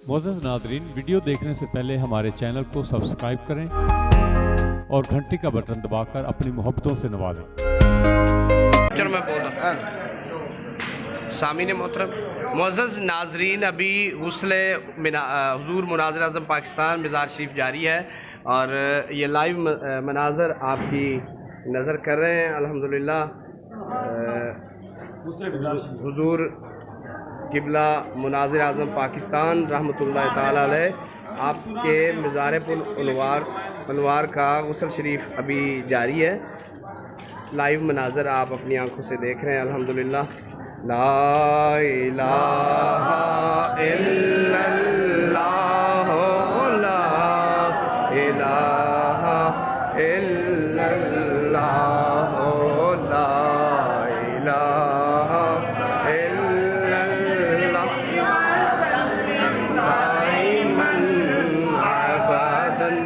मोअज़्ज़ज़ नाज़रीन, वीडियो देखने से पहले हमारे चैनल को सब्सक्राइब करें और घंटी का बटन दबाकर अपनी मोहब्बतों से नवाजें। चलो मैं बोल रहा हूँ। सामीन मोहतरम, मुअज़्ज़ज़ नाज़रीन, अभी हुज़ूर मुनाज़िर आज़म पाकिस्तान मज़ार शरीफ जारी है और ये लाइव मनाज़र आपकी नज़र कर रहे हैं। अल्हम्दुलिल्लाह हुज़ूर क़िबला मुनाज़िर आज़म पाकिस्तान रहमतुल्लाह ताला अलैह आपके मज़ार पुल अनवार का गुस्ल शरीफ अभी जारी है। लाइव मनाज़र आप अपनी आंखों से देख रहे हैं। अल्हम्दुलिल्लाह। ला इलाहा इल्लल्लाह, ला इलाहा इल्लल्लाह, ला इलाहा इल्लल्लाह, दाइमन अबदन।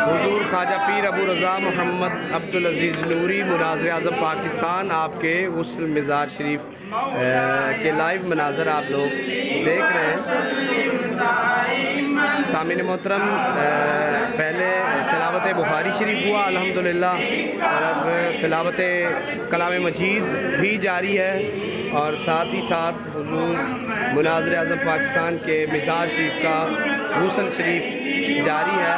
हुज़ूर ख्वाजा पीर अबू रज़ा मोहम्मद अब्दुल अज़ीज़ नूरी मुनाज़िर आज़म पाकिस्तान आपके गुस्ल मज़ार शरीफ के लाइव मनाज़र आप लोग देख रहे हैं। सामीन मोहतरम, पहले तिलावत बुखारी शरीफ हुआ अल्हम्दुलिल्लाह और अब तिलावत कलाम मजीद भी जारी है और साथ ही साथ हुज़ूर मुनाज़िर आज़म पाकिस्तान के मज़ार शरीफ का गुस्ल शरीफ जारी है।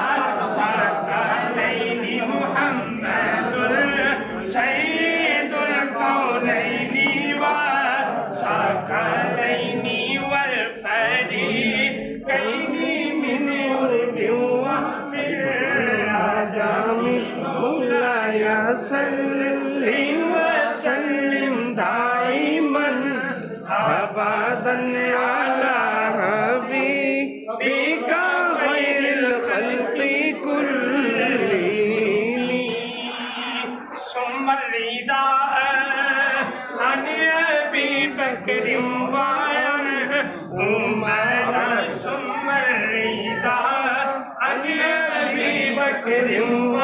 वसल्लिम दाइमन अबदन अला हबीबिका खैरिल खल्क़ि कुल्लिहिम सुम्मा रिदा अन अबी बकर व उमर सुम्मा रिदा अन अबी बकर व